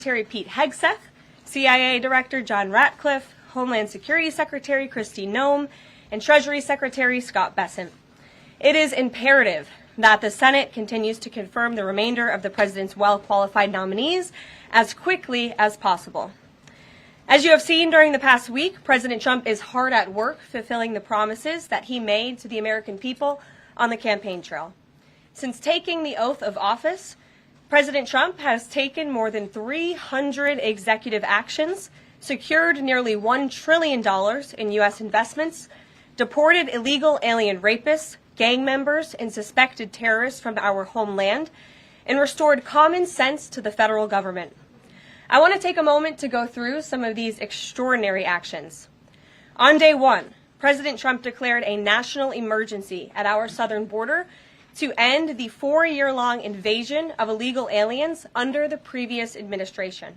Secretary Pete Hegseth, CIA Director John Ratcliffe, Homeland Security Secretary Kristi Noem, and Treasury Secretary Scott Bessent. It is imperative that the Senate continues to confirm the remainder of the president's well-qualified nominees as quickly as possible. As you have seen during the past week, President Trump is hard at work fulfilling the promises that he made to the American people on the campaign trail. Since taking the oath of office, President Trump has taken more than 300 executive actions, secured nearly $1 trillion in U.S. investments, deported illegal alien rapists, gang members, and suspected terrorists from our homeland, and restored common sense to the federal government. I want to take a moment to go through some of these extraordinary actions. On day one, President Trump declared a national emergency at our southern border to end the 4-year-long invasion of illegal aliens under the previous administration.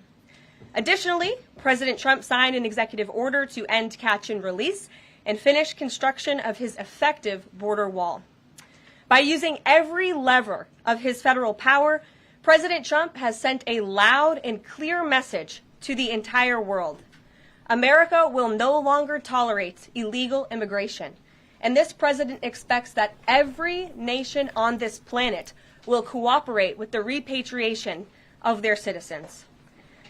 Additionally, President Trump signed an executive order to end catch and release and finish construction of his effective border wall. By using every lever of his federal power, President Trump has sent a loud and clear message to the entire world. America will no longer tolerate illegal immigration. And this president expects that every nation on this planet will cooperate with the repatriation of their citizens.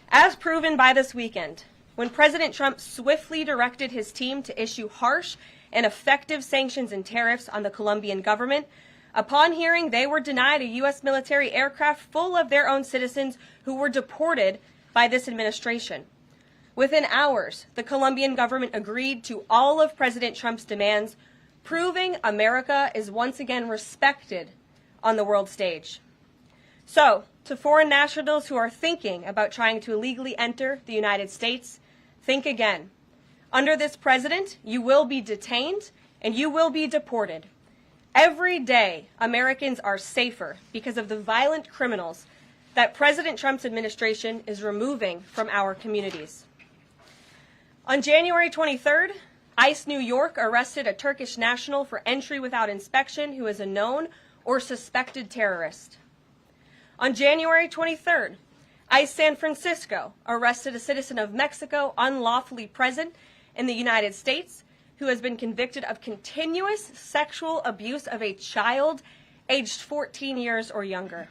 As proven by this weekend, when President Trump swiftly directed his team to issue harsh and effective sanctions and tariffs on the Colombian government, upon hearing they were denied a U.S. military aircraft full of their own citizens who were deported by this administration. Within hours, the Colombian government agreed to all of President Trump's demands, proving America is once again respected on the world stage. So, to foreign nationals who are thinking about trying to illegally enter the United States, think again. Under this president, you will be detained and you will be deported. Every day, Americans are safer because of the violent criminals that President Trump's administration is removing from our communities. On January 23rd, ICE New York arrested a Turkish national for entry without inspection who is a known or suspected terrorist. On January 23rd, ICE San Francisco arrested a citizen of Mexico unlawfully present in the United States who has been convicted of continuous sexual abuse of a child aged 14 years or younger.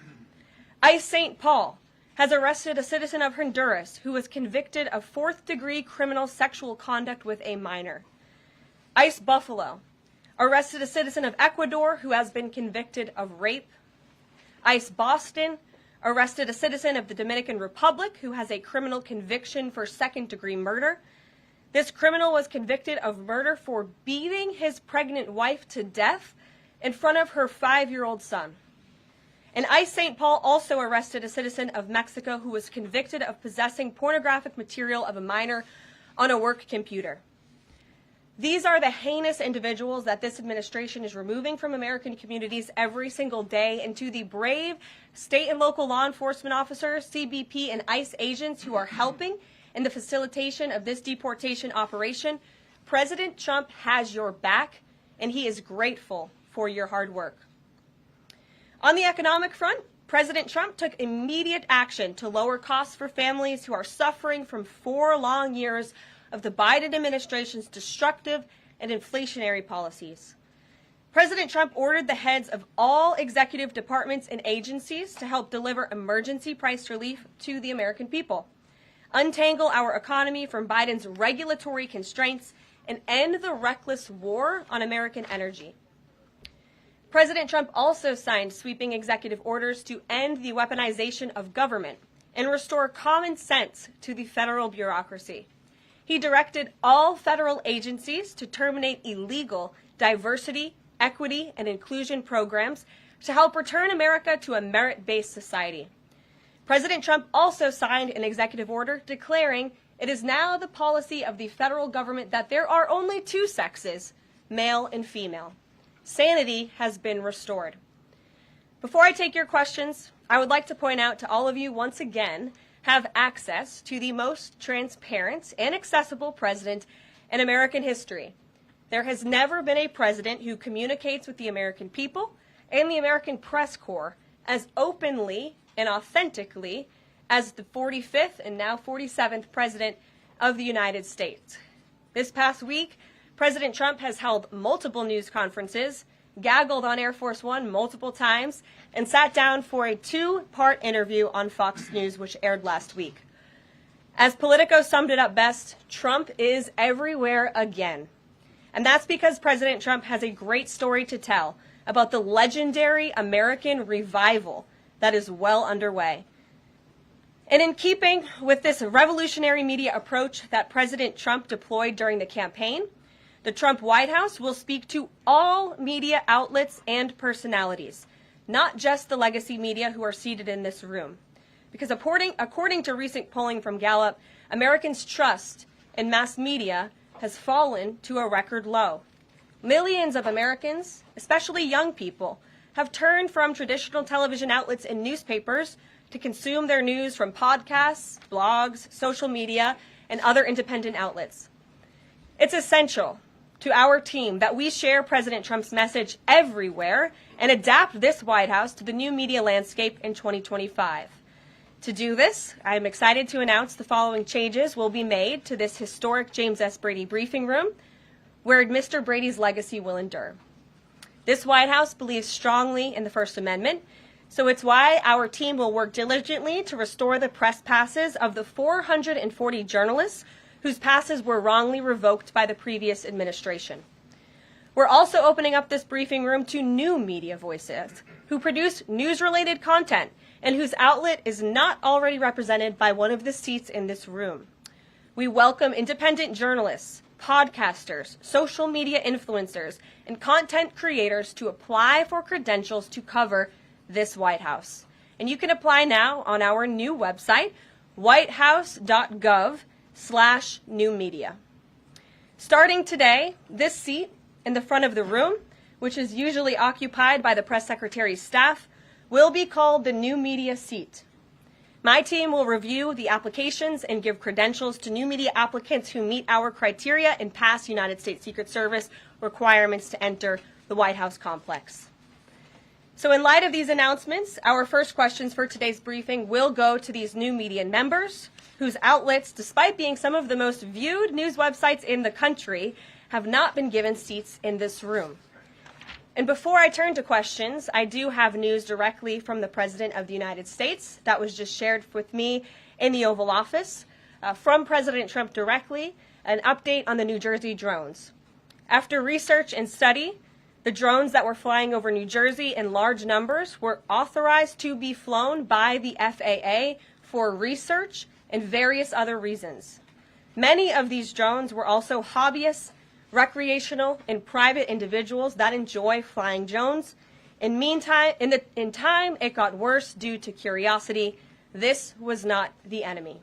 ICE St. Paul has arrested a citizen of Honduras who was convicted of fourth-degree criminal sexual conduct with a minor. ICE Buffalo arrested a citizen of Ecuador who has been convicted of rape. ICE Boston arrested a citizen of the Dominican Republic who has a criminal conviction for second-degree murder. This criminal was convicted of murder for beating his pregnant wife to death in front of her 5-year-old son. And ICE St. Paul also arrested a citizen of Mexico who was convicted of possessing pornographic material of a minor on a work computer. These are the heinous individuals that this administration is removing from American communities every single day, and to the brave state and local law enforcement officers, CBP, and ICE agents who are helping in the facilitation of this deportation operation, President Trump has your back, and he is grateful for your hard work. On the economic front, President Trump took immediate action to lower costs for families who are suffering from 4 long years of the Biden administration's destructive and inflationary policies. President Trump ordered the heads of all executive departments and agencies to help deliver emergency price relief to the American people, untangle our economy from Biden's regulatory constraints, and end the reckless war on American energy. President Trump also signed sweeping executive orders to end the weaponization of government and restore common sense to the federal bureaucracy. He directed all federal agencies to terminate illegal diversity, equity, and inclusion programs to help return America to a merit-based society. President Trump also signed an executive order declaring it is now the policy of the federal government that there are only 2 sexes, male and female. Sanity has been restored. Before I take your questions, I would like to point out to all of you once again have access to the most transparent and accessible president in American history. There has never been a president who communicates with the American people and the American press corps as openly and authentically as the 45th and now 47th President of the United States. This past week, President Trump has held multiple news conferences, gaggled on Air Force One multiple times, and sat down for a two-part interview on Fox News, which aired last week. As Politico summed it up best, Trump is everywhere again. And that's because President Trump has a great story to tell about the legendary American revival that is well underway. And in keeping with this revolutionary media approach that President Trump deployed during the campaign, the Trump White House will speak to all media outlets and personalities, not just the legacy media who are seated in this room. Because according to recent polling from Gallup, Americans' trust in mass media has fallen to a record low. Millions of Americans, especially young people, have turned from traditional television outlets and newspapers to consume their news from podcasts, blogs, social media, and other independent outlets. It's essential to our team that we share President Trump's message everywhere and adapt this White House to the new media landscape in 2025. To do this, I am excited to announce the following changes will be made to this historic James S. Brady briefing room, where Mr. Brady's legacy will endure. This White House believes strongly in the First Amendment, so it's why our team will work diligently to restore the press passes of the 440 journalists whose passes were wrongly revoked by the previous administration. We're also opening up this briefing room to new media voices who produce news-related content and whose outlet is not already represented by one of the seats in this room. We welcome independent journalists, podcasters, social media influencers, and content creators to apply for credentials to cover this White House. And you can apply now on our new website, whitehouse.gov/newmedia. Starting today, this seat in the front of the room, which is usually occupied by the press secretary's staff, will be called the new media seat. My team will review the applications and give credentials to new media applicants who meet our criteria and pass United States Secret Service requirements to enter the White House complex. So in light of these announcements, our first questions for today's briefing will go to these new media members whose outlets, despite being some of the most viewed news websites in the country, have not been given seats in this room. And before I turn to questions, I do have news directly from the President of the United States that was just shared with me in the Oval Office. From President Trump directly, an update on the New Jersey drones. After research and study, the drones that were flying over New Jersey in large numbers were authorized to be flown by the FAA for research and various other reasons. Many of these drones were also hobbyists, recreational, and private individuals that enjoy flying drones. In time, it got worse due to curiosity. This was not the enemy.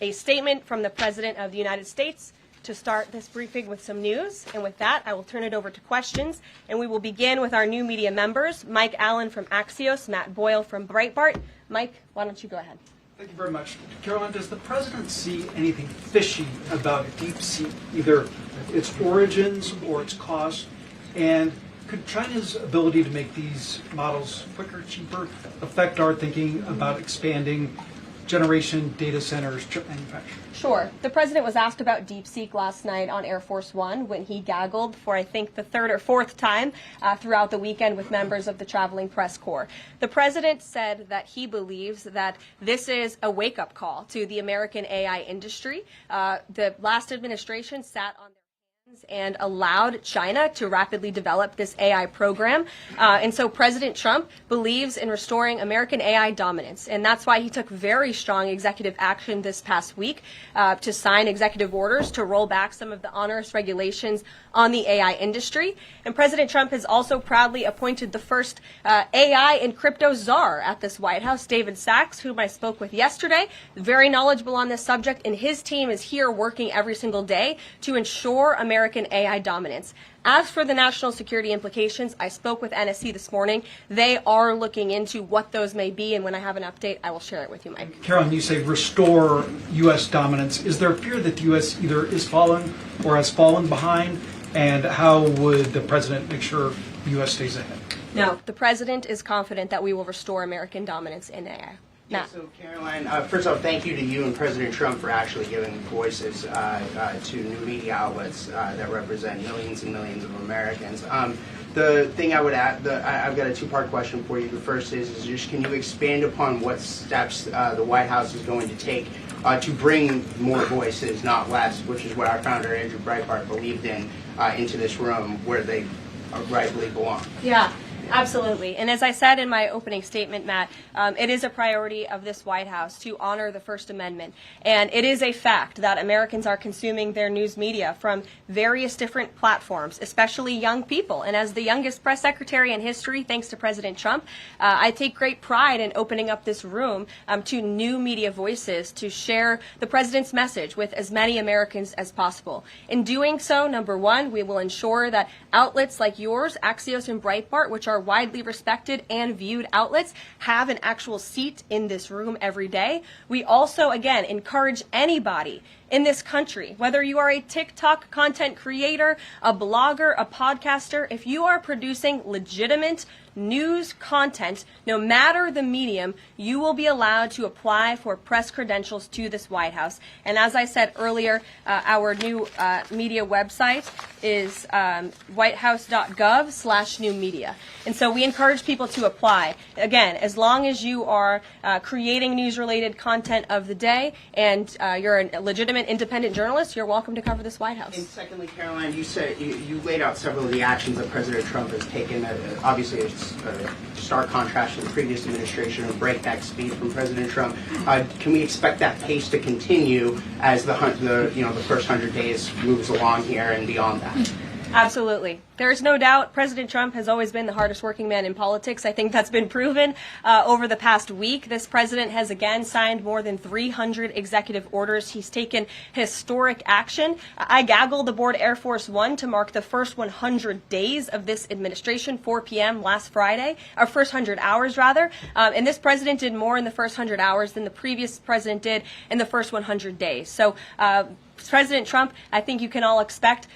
A statement from the President of the United States to start this briefing with some news. And with that, I will turn it over to questions. And we will begin with our new media members, Mike Allen from Axios, Matt Boyle from Breitbart. Mike, why don't you go ahead? Thank you very much. Caroline, does the President see anything fishy about DeepSeek, either its origins or its cost? And could China's ability to make these models quicker, cheaper, affect our thinking about expanding generation data centers, chip manufacturing? Sure. The President was asked about DeepSeek last night on Air Force One when he gaggled for, I think, the third or fourth time throughout the weekend with members of the traveling press corps. The President said that he believes that this is a wake-up call to the American AI industry. The last administration sat on their and allowed China to rapidly develop this AI program. And so President Trump believes in restoring American AI dominance. And that's why he took very strong executive action this past week to sign executive orders to roll back some of the onerous regulations on the AI industry. And President Trump has also proudly appointed the first AI and crypto czar at this White House, David Sachs, whom I spoke with yesterday, very knowledgeable on this subject. And his team is here working every single day to ensure American AI dominance. As for the national security implications, I spoke with NSC this morning. They are looking into what those may be, and when I have an update, I will share it with you, Mike. Caroline, you say restore U.S. dominance. Is there a fear that the U.S. either is fallen or has fallen behind? And how would the President make sure the U.S. stays ahead? No, the President is confident that we will restore American dominance in AI. Yeah, so Caroline, first off, thank you to you and President Trump for actually giving voices to new media outlets that represent millions and millions of Americans. The thing I would add, I've got a two-part question for you. The first is just can you expand upon what steps the White House is going to take to bring more voices, not less, which is what our founder, Andrew Breitbart, believed in, into this room where they rightfully belong? Yeah. Absolutely. And as I said in my opening statement, Matt, it is a priority of this White House to honor the First Amendment. And it is a fact that Americans are consuming their news media from various different platforms, especially young people. And as the youngest press secretary in history, thanks to President Trump, I take great pride in opening up this room to new media voices to share the president's message with as many Americans as possible. In doing so, number one, we will ensure that outlets like yours, Axios and Breitbart, which are widely respected and viewed outlets, have an actual seat in this room every day. We also, again, encourage anybody in this country, whether you are a TikTok content creator, a blogger, a podcaster, if you are producing legitimate news content, no matter the medium, you will be allowed to apply for press credentials to this White House. And as I said earlier, our new media website is whitehouse.gov/new media. And so we encourage people to apply. Again, as long as you are creating news-related content of the day and you're a legitimate independent journalist, you're welcome to cover this White House. And secondly, Caroline, you said you laid out several of the actions that President Trump has taken. Obviously, it's a stark contrast to the previous administration of breakneck speed from President Trump. Can we expect that pace to continue as the first 100 days moves along here and beyond that? Absolutely. There's no doubt President Trump has always been the hardest working man in politics. I think that's been proven over the past week. This president has again signed more than 300 executive orders. He's taken historic action. I gaggled aboard Air Force One to mark the first 100 days of this administration, 4 p.m. last Friday, or first 100 hours rather. And this president did more in the first 100 hours than the previous president did in the first 100 days. So President Trump, I think you can all expect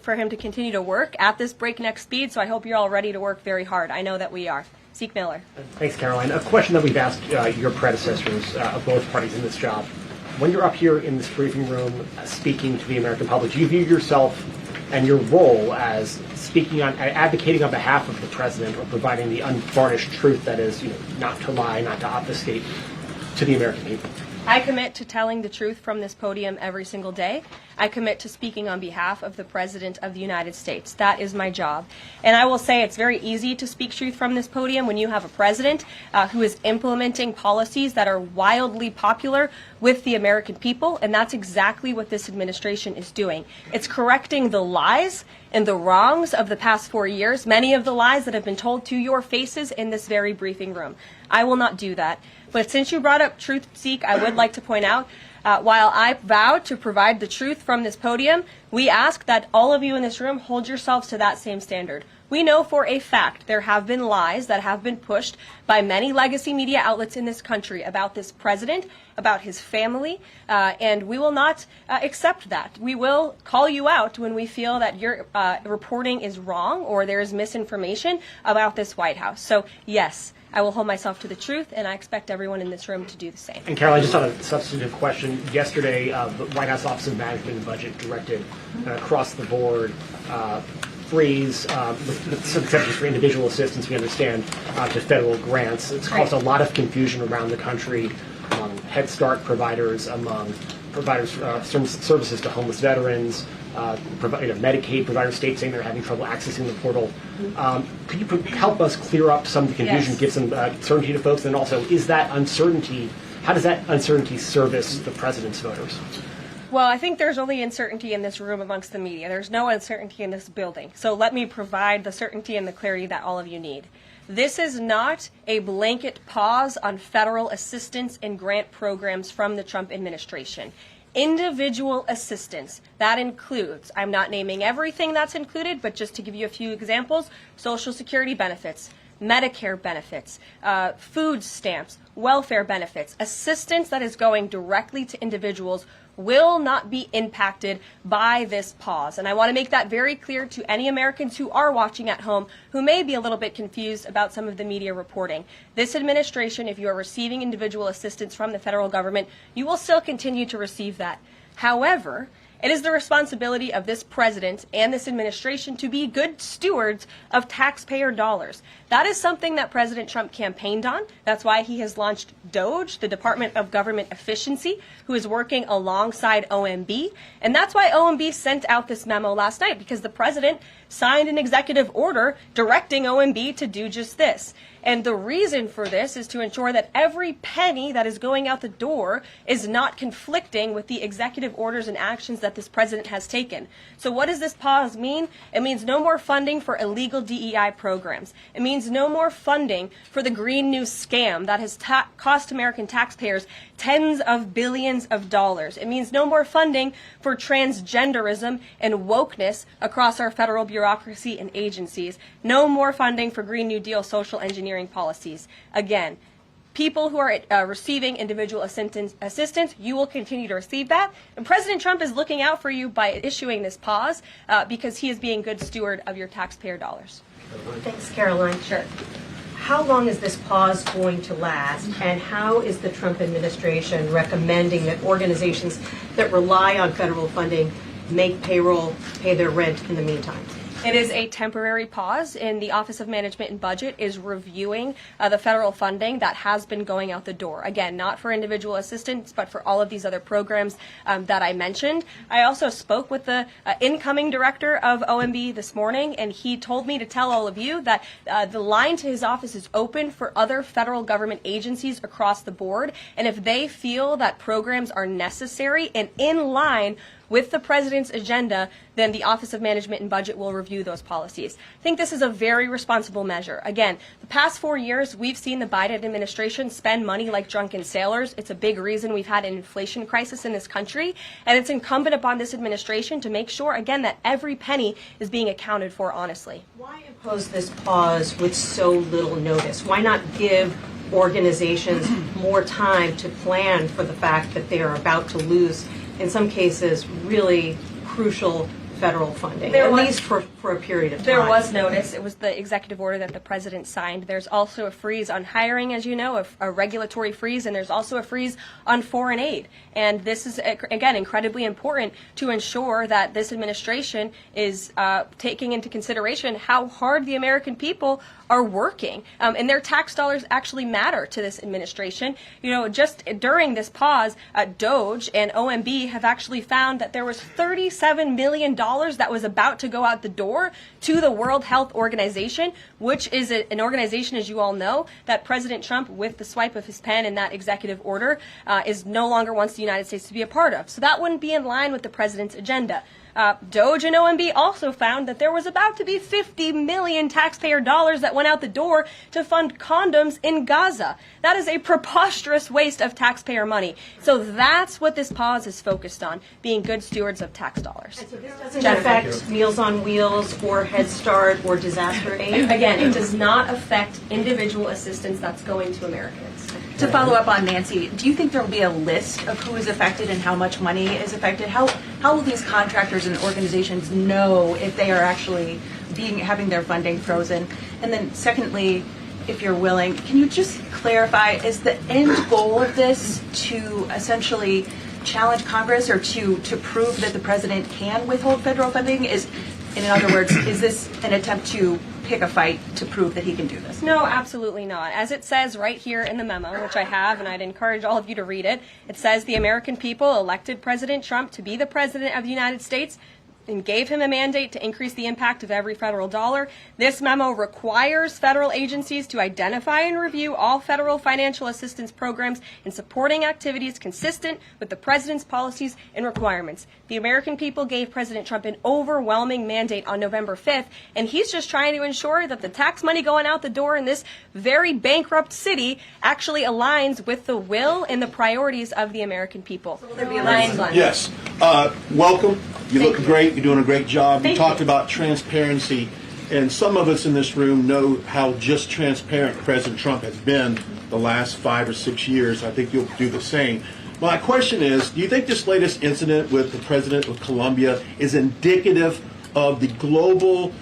for him to continue to work at this breakneck speed, so I hope you're all ready to work very hard. I know that we are. Zeke Miller. Thanks, Caroline. A question that we've asked your predecessors of both parties in this job. When you're up here in this briefing room speaking to the American public, do you view yourself and your role as advocating on behalf of the president or providing the unvarnished truth that is, not to lie, not to obfuscate to the American people? I commit to telling the truth from this podium every single day. I commit to speaking on behalf of the President of the United States. That is my job. And I will say it's very easy to speak truth from this podium when you have a president who is implementing policies that are wildly popular with the American people, and that's exactly what this administration is doing. It's correcting the lies and the wrongs of the past 4 years, many of the lies that have been told to your faces in this very briefing room. I will not do that. But since you brought up truth, Zeke, I would like to point out, while I vow to provide the truth from this podium, we ask that all of you in this room hold yourselves to that same standard. We know for a fact there have been lies that have been pushed by many legacy media outlets in this country about this president, about his family, and we will not accept that. We will call you out when we feel that your reporting is wrong or there is misinformation about this White House. So, yes, I will hold myself to the truth, and I expect everyone in this room to do the same. And Caroline, just on a substantive question, yesterday the White House Office of Management and Budget directed across the board freeze, with some exceptions for individual assistance, we understand, to federal grants. It's caused a lot of confusion around the country among Head Start providers, among providers services to homeless veterans, Medicaid providers, states saying they're having trouble accessing the portal. Could you help us clear up some of the confusion, give some certainty to folks, and also is that uncertainty, how does that uncertainty service the president's voters? Well, I think there's only uncertainty in this room amongst the media. There's no uncertainty in this building. So let me provide the certainty and the clarity that all of you need. This is not a blanket pause on federal assistance and grant programs from the Trump administration. Individual assistance, that includes, I'm not naming everything that's included, but just to give you a few examples, Social Security benefits, Medicare benefits, food stamps, welfare benefits, assistance that is going directly to individuals will not be impacted by this pause. And I want to make that very clear to any Americans who are watching at home who may be a little bit confused about some of the media reporting. This administration, if you are receiving individual assistance from the federal government, you will still continue to receive that. However, it is the responsibility of this president and this administration to be good stewards of taxpayer dollars. That is something that President Trump campaigned on. That's why he has launched DOGE, the Department of Government Efficiency, who is working alongside OMB. And that's why OMB sent out this memo last night, because the president signed an executive order directing OMB to do just this. And the reason for this is to ensure that every penny that is going out the door is not conflicting with the executive orders and actions that this president has taken. So what does this pause mean? It means no more funding for illegal DEI programs. It means no more funding for the Green New scam that has cost American taxpayers tens of billions of dollars. It means no more funding for transgenderism and wokeness across our federal bureaucracy and agencies. No more funding for Green New Deal social engineering policies. Again, people who are receiving individual assistance, you will continue to receive that. And President Trump is looking out for you by issuing this pause because he is being good steward of your taxpayer dollars. Thanks, Karoline. Sure. How long is this pause going to last, and how is the Trump administration recommending that organizations that rely on federal funding make payroll, pay their rent in the meantime? It is a temporary pause, and the Office of Management and Budget is reviewing the federal funding that has been going out the door. Again, not for individual assistance, but for all of these other programs that I mentioned. I also spoke with the incoming director of OMB this morning, and he told me to tell all of you that the line to his office is open for other federal government agencies across the board, and if they feel that programs are necessary and in line with the president's agenda, then the Office of Management and Budget will review those policies. I think this is a very responsible measure. Again, the past 4 years, we've seen the Biden administration spend money like drunken sailors. It's a big reason we've had an inflation crisis in this country, and it's incumbent upon this administration to make sure, again, that every penny is being accounted for honestly. Why impose this pause with so little notice? Why not give organizations more time to plan for the fact that they are about to lose, in some cases, really crucial federal funding, at least for a period of time? There was notice. It was the executive order that the president signed. There's also a freeze on hiring, as you know, a regulatory freeze, and there's also a freeze on foreign aid. And this is, again, incredibly important to ensure that this administration is taking into consideration how hard the American people are working. And their tax dollars actually matter to this administration. You know, just during this pause, DOGE and OMB have actually found that there was $37 million that was about to go out the door to the World Health Organization, which is an organization, as you all know, that President Trump, with the swipe of his pen in that executive order, is no longer wants the United States to be a part of. So that wouldn't be in line with the president's agenda. DOGE and OMB also found that there was about to be 50 million taxpayer dollars that went out the door to fund condoms in Gaza. That is a preposterous waste of taxpayer money. So that's what this pause is focused on, being good stewards of tax dollars. So this doesn't affect Meals on Wheels or Head Start or disaster aid? Again, it does not affect individual assistance that's going to Americans. To follow up on Nancy, do you think there will be a list of who is affected and how much money is affected? How will these contractors and organizations know if they are actually having their funding frozen? And then secondly, if you're willing, can you just clarify, is the end goal of this to essentially challenge Congress or to prove that the president can withhold federal funding? In other words, is this an attempt to pick a fight to prove that he can do this? No, absolutely not. As it says right here in the memo, which I have, and I'd encourage all of you to read it, it says the American people elected President Trump to be the President of the United States and gave him a mandate to increase the impact of every federal dollar. This memo requires federal agencies to identify and review all federal financial assistance programs and supporting activities consistent with the president's policies and requirements. The American people gave President Trump an overwhelming mandate on November 5th, and he's just trying to ensure that the tax money going out the door in this very bankrupt city actually aligns with the will and the priorities of the American people. Will there be a line? Yes. Welcome. You look great. You're doing a great job. You talked about transparency. And some of us in this room know how just transparent President Trump has been the last 5 or 6 years. I think you'll do the same. My question is, do you think this latest incident with the president of Colombia is indicative of the global,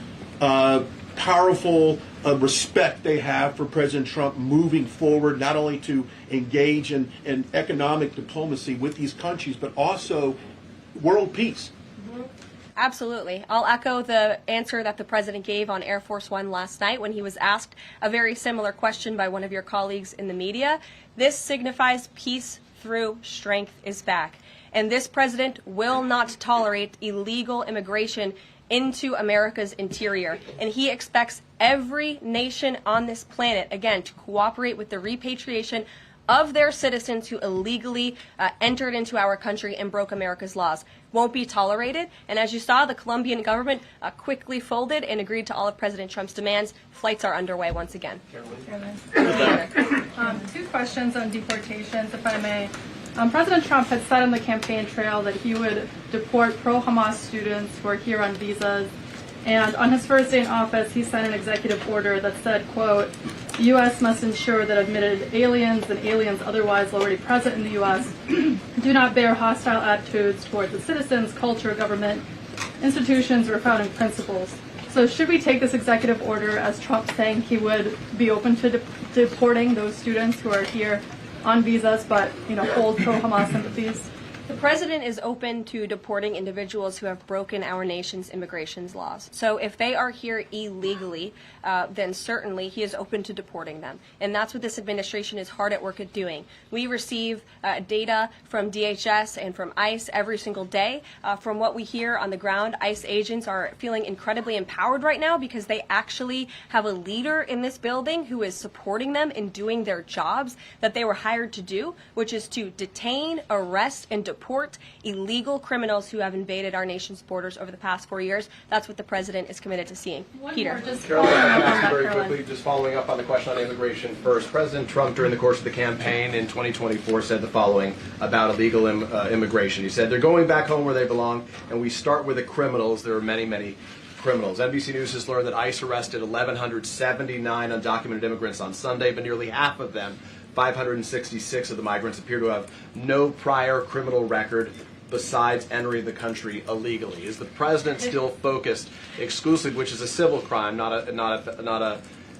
powerful respect they have for President Trump moving forward, not only to engage in economic diplomacy with these countries, but also world peace? Absolutely. I'll echo the answer that the president gave on Air Force One last night when he was asked a very similar question by one of your colleagues in the media. This signifies peace through strength is back. And this president will not tolerate illegal immigration into America's interior. And he expects every nation on this planet, again, to cooperate with the repatriation of their citizens who illegally entered into our country and broke America's laws. Won't be tolerated. And as you saw, the Colombian government quickly folded and agreed to all of President Trump's demands. Flights are underway once again. Two questions on deportations, if I may. President Trump had said on the campaign trail that he would deport pro-Hamas students who are here on visas. And on his first day in office, he signed an executive order that said, quote, the U.S. must ensure that admitted aliens and aliens otherwise already present in the U.S. do not bear hostile attitudes towards the citizens, culture, government, institutions, or founding principles. So should we take this executive order as Trump saying he would be open to deporting those students who are here on visas but, hold pro-Hamas sympathies? The president is open to deporting individuals who have broken our nation's immigration laws. So if they are here illegally, then certainly he is open to deporting them. And that's what this administration is hard at work at doing. We receive data from DHS and from ICE every single day. From what we hear on the ground, ICE agents are feeling incredibly empowered right now because they actually have a leader in this building who is supporting them in doing their jobs that they were hired to do, which is to detain, arrest, and deport illegal criminals who have invaded our nation's borders over the past 4 years. That's what the president is committed to seeing. Peter. Very quickly, just following up on the question on immigration first. President Trump, during the course of the campaign in 2024, said the following about illegal immigration. He said, they're going back home where they belong, and we start with the criminals. There are many, many criminals. NBC News has learned that ICE arrested 1,179 undocumented immigrants on Sunday, but nearly half of them, 566 of the migrants, appear to have no prior criminal record besides entering the country illegally. Is the president still focused exclusively, which is a civil crime,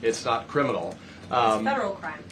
it's not criminal? It's a federal crime.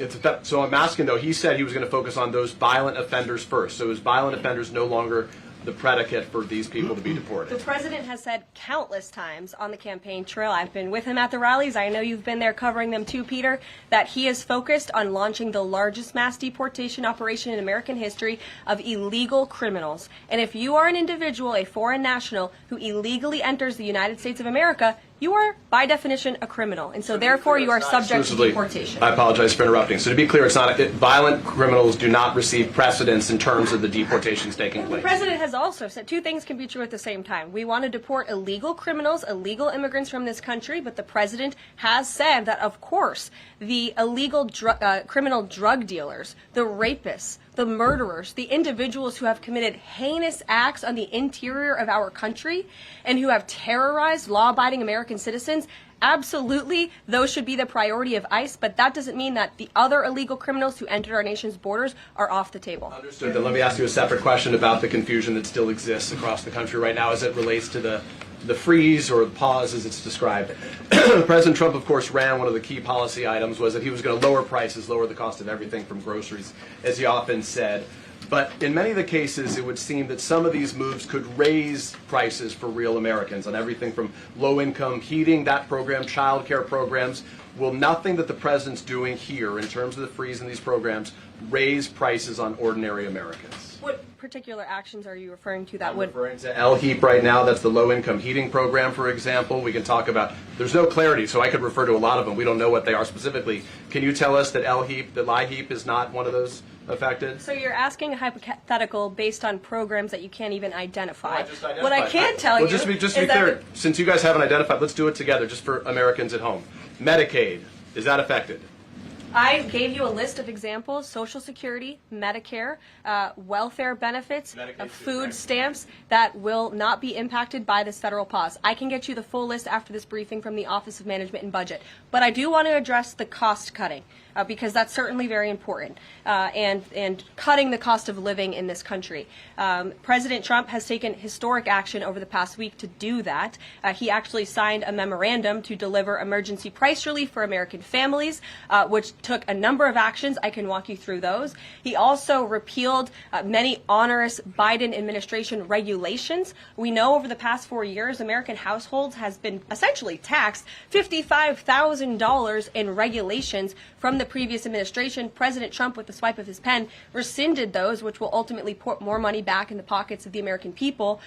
So I'm asking, though, he said he was going to focus on those violent offenders first. So is violent offenders no longer the predicate for these people to be deported? The president has said countless times on the campaign trail, I've been with him at the rallies, I know you've been there covering them too, Peter, that he is focused on launching the largest mass deportation operation in American history of illegal criminals. And if you are an individual, a foreign national, who illegally enters the United States of America, you are, by definition, a criminal. And so therefore, you are subject to deportation. I apologize for interrupting. So to be clear, it's not violent criminals do not receive precedence in terms of the deportations taking place. The president has also said two things can be true at the same time. We want to deport illegal criminals, illegal immigrants from this country, but the president has said that, of course, the illegal criminal drug dealers, the rapists, the murderers, the individuals who have committed heinous acts on the interior of our country and who have terrorized law-abiding American citizens, absolutely, those should be the priority of ICE, but that doesn't mean that the other illegal criminals who entered our nation's borders are off the table. Understood. Then let me ask you a separate question about the confusion that still exists across the country right now as it relates to the freeze or the pause as it's described. President Trump, of course, ran one of the key policy items was that he was going to lower prices, lower the cost of everything from groceries, as he often said. But in many of the cases, it would seem that some of these moves could raise prices for real Americans on everything from low-income heating, that program, child care programs. Will nothing that the president's doing here in terms of the freeze in these programs raise prices on ordinary Americans? What particular actions are you referring to that I'm would... referring to LHEAP right now. That's the low-income heating program, for example. We can talk about... There's no clarity, so I could refer to a lot of them. We don't know what they are specifically. Can you tell us that LHEAP is not one of those affected? So you're asking a hypothetical based on programs that you can't even identify. No, I just identified. What I can tell you just to be is clear, that... since you guys haven't identified, let's do it together just for Americans at home. Medicaid, is that affected? I gave you a list of examples: Social Security, Medicare, welfare benefits, food stamps that will not be impacted by this federal pause. I can get you the full list after this briefing from the Office of Management and Budget. But I do want to address the cost cutting because that's certainly very important, and cutting the cost of living in this country. President Trump has taken historic action over the past week to do that. He actually signed a memorandum to deliver emergency price relief for American families, which took a number of actions. I can walk you through those. He also repealed many onerous Biden administration regulations. We know over the past 4 years, American households has been essentially taxed $55,000 in regulations from the previous administration. President Trump, with the swipe of his pen, rescinded those, which will ultimately put more money back in the pockets of the American people.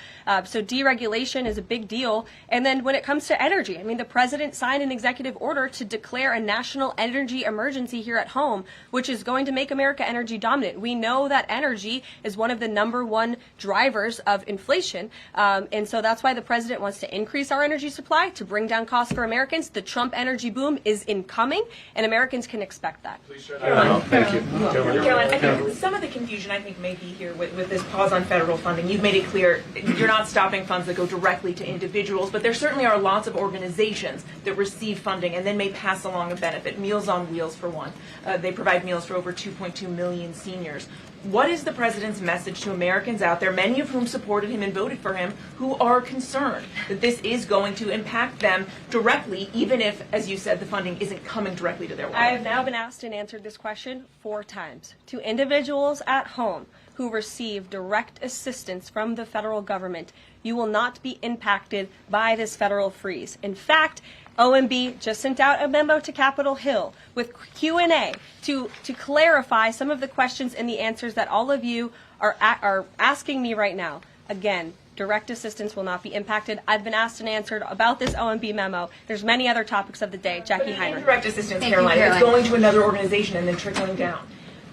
So deregulation is a big deal. And then when it comes to energy, I mean, the president signed an executive order to declare a national energy emergency here at home, which is going to make America energy dominant. We know that energy is one of the #1 drivers of inflation. And so that's why the president wants to increase our energy supply to bring down costs for Americans. The Trump energy boom is incoming, and Americans can expect that. Thank you. Caroline, I think some of the confusion may be here with this pause on federal funding. You've made it clear you're not stopping funds that go directly to individuals, but there certainly are lots of organizations that receive funding and then may pass along a benefit. Meals on Wheels, for one. They provide meals for over 2.2 million seniors. What is the president's message to Americans out there, many of whom supported him and voted for him, who are concerned that this is going to impact them directly, even if, as you said, the funding isn't coming directly to their wallet? I have now been asked and answered this question 4 times. To individuals at home who receive direct assistance from the federal government, you will not be impacted by this federal freeze. In fact, OMB just sent out a memo to Capitol Hill with Q&A to clarify some of the questions and the answers that all of you are asking me right now. Again, direct assistance will not be impacted. I've been asked and answered about this OMB memo. There's many other topics of the day. Jackie Heinrich. Direct assistance, Caroline, it's going to another organization and then trickling down.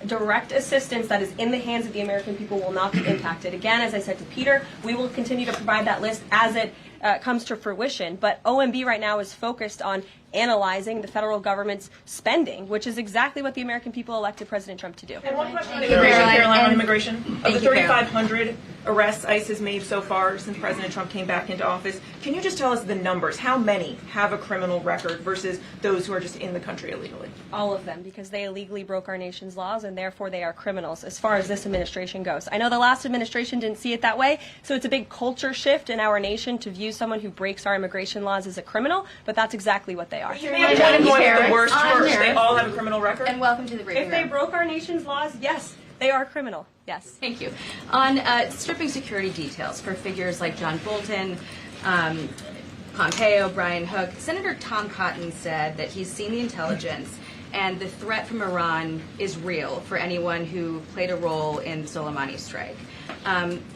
Direct assistance that is in the hands of the American people will not be impacted. Again, as I said to Peter, we will continue to provide that list as it comes to fruition. But OMB right now is focused on analyzing the federal government's spending, which is exactly what the American people elected President Trump to do. And one question on immigration, Caroline, on immigration. Of the 3,500 arrests ICE has made so far since President Trump came back into office, can you just tell us the numbers? How many have a criminal record versus those who are just in the country illegally? All of them, because they illegally broke our nation's laws, and therefore they are criminals as far as this administration goes. I know the last administration didn't see it that way, so it's a big culture shift in our nation to view someone who breaks our immigration laws as a criminal, but that's exactly what they are. You may have one going from the worst to worst. They all have a criminal record. And welcome to the briefing If they room. broke our nation's laws, yes, they are criminal. Yes. Thank you. On stripping security details for figures like John Bolton, Pompeo, Brian Hook, Senator Tom Cotton said that he's seen the intelligence and the threat from Iran is real for anyone who played a role in the Soleimani strike.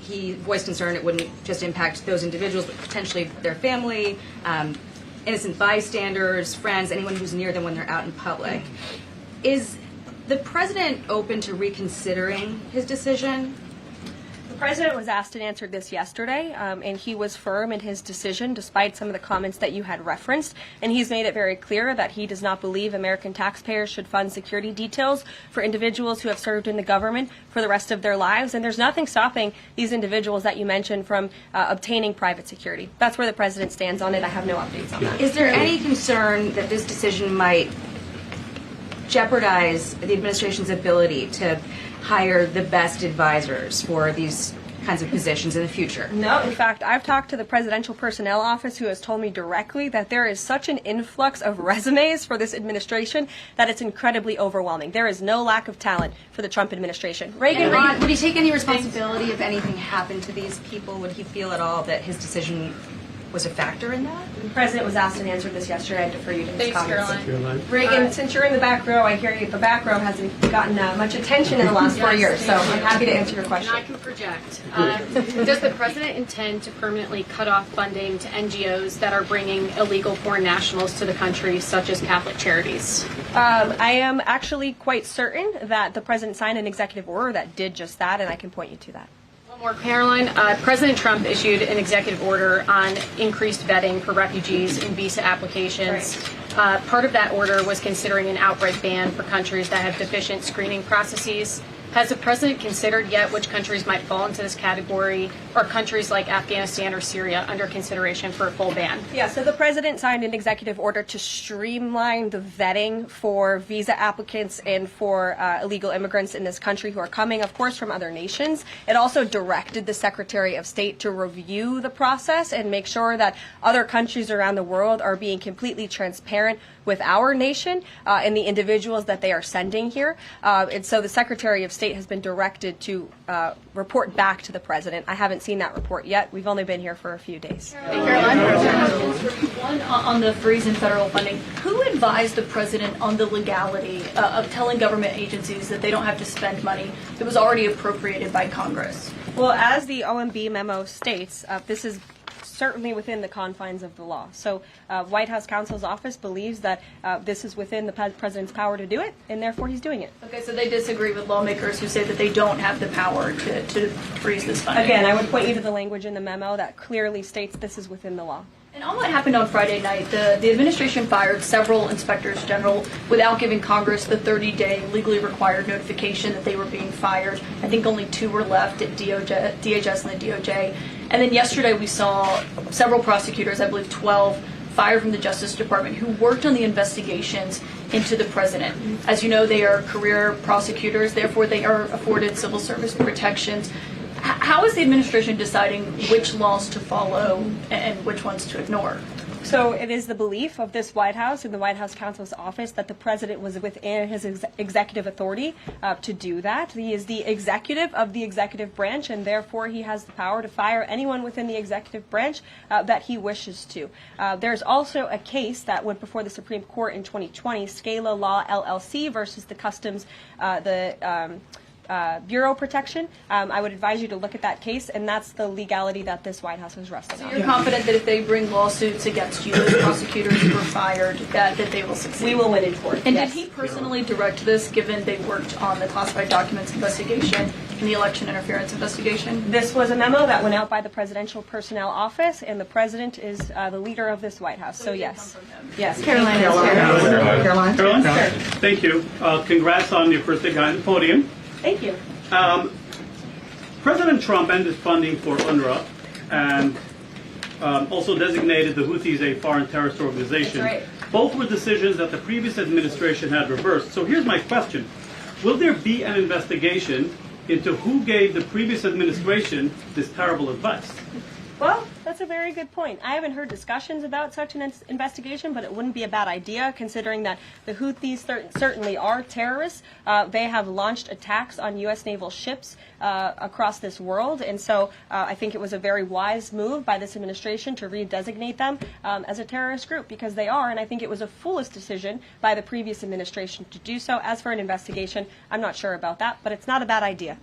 He voiced concern it wouldn't just impact those individuals, but potentially their family, innocent bystanders, friends, anyone who's near them when they're out in public. Is the president open to reconsidering his decision? The president was asked and answered this yesterday, and he was firm in his decision despite some of the comments that you had referenced. And he's made it very clear that he does not believe American taxpayers should fund security details for individuals who have served in the government for the rest of their lives. And there's nothing stopping these individuals that you mentioned from obtaining private security. That's where the president stands on it. I have no updates on that. Is there any concern that this decision might jeopardize the administration's ability to hire the best advisors for these kinds of positions in the future? No, in fact, I've talked to the Presidential Personnel Office, who has told me directly that there is such an influx of resumes for this administration that it's incredibly overwhelming. There is no lack of talent for the Trump administration. Ron, would he take any responsibility if anything happened to these people? Would he feel at all that his decision was a factor in that? The president was asked and answered this yesterday. I defer you to his comments. Caroline. Reagan, since you're in the back row, I hear you, the back row hasn't gotten much attention in the last 4 years, so I'm happy to answer your question. And I can project. Does the president intend to permanently cut off funding to NGOs that are bringing illegal foreign nationals to the country, such as Catholic charities? I am actually quite certain that the president signed an executive order that did just that, and I can point you to that. More, Caroline. President Trump issued an executive order on increased vetting for refugees in visa applications. Part of that order was considering an outright ban for countries that have deficient screening processes. Has the president considered yet which countries might fall into this category, or countries like Afghanistan or Syria under consideration for a full ban? Yeah, so the president signed an executive order to streamline the vetting for visa applicants and for illegal immigrants in this country who are coming, of course, from other nations. It also directed the Secretary of State to review the process and make sure that other countries around the world are being completely transparent with our nation and the individuals that they are sending here. And so the Secretary of State has been directed to report back to the president. I haven't seen that report yet. We've only been here for a few days. One on the freeze in federal funding. Who advised the president on the legality of telling government agencies that they don't have to spend money that was already appropriated by Congress? Well, as the OMB memo states, this is certainly within the confines of the law. So White House counsel's office believes that this is within the president's power to do it, and therefore he's doing it. Okay, so they disagree with lawmakers who say that they don't have the power to freeze this funding. Again, I would point you to the language in the memo that clearly states this is within the law. And on what happened on Friday night, the administration fired several inspectors general without giving Congress the 30-day legally required notification that they were being fired. I think only 2 were left at DHS and the DOJ. And then yesterday we saw several prosecutors, I believe 12, fired from the Justice Department who worked on the investigations into the president. As you know, they are career prosecutors, therefore they are afforded civil service protections. How is the administration deciding which laws to follow and which ones to ignore? So it is the belief of this White House and the White House counsel's office that the president was within his executive authority to do that. He is the executive of the executive branch, and therefore he has the power to fire anyone within the executive branch that he wishes to. There's also a case that went before the Supreme Court in 2020, Scala Law LLC versus the Customs, Bureau protection. I would advise you to look at that case, and that's the legality that this White House is resting on. You're confident that if they bring lawsuits against you, the prosecutors who were fired, that they will succeed? We will win in court. And yes. Did he personally direct this, given they worked on the classified documents investigation and the election interference investigation? This was a memo that went out by the Presidential Personnel Office, and the president is the leader of this White House. So yes. Yes. Caroline. Thank you. Congrats on your first day on the podium. Thank you. President Trump ended funding for UNRWA and also designated the Houthis a foreign terrorist organization. That's right. Both were decisions that the previous administration had reversed. So here's my question. Will there be an investigation into who gave the previous administration this terrible advice? Well, that's a very good point. I haven't heard discussions about such an investigation, but it wouldn't be a bad idea considering that the Houthis certainly are terrorists. They have launched attacks on U.S. naval ships across this world, and so I think it was a very wise move by this administration to redesignate them as a terrorist group, because they are, and I think it was a foolish decision by the previous administration to do so. As for an investigation, I'm not sure about that, but it's not a bad idea.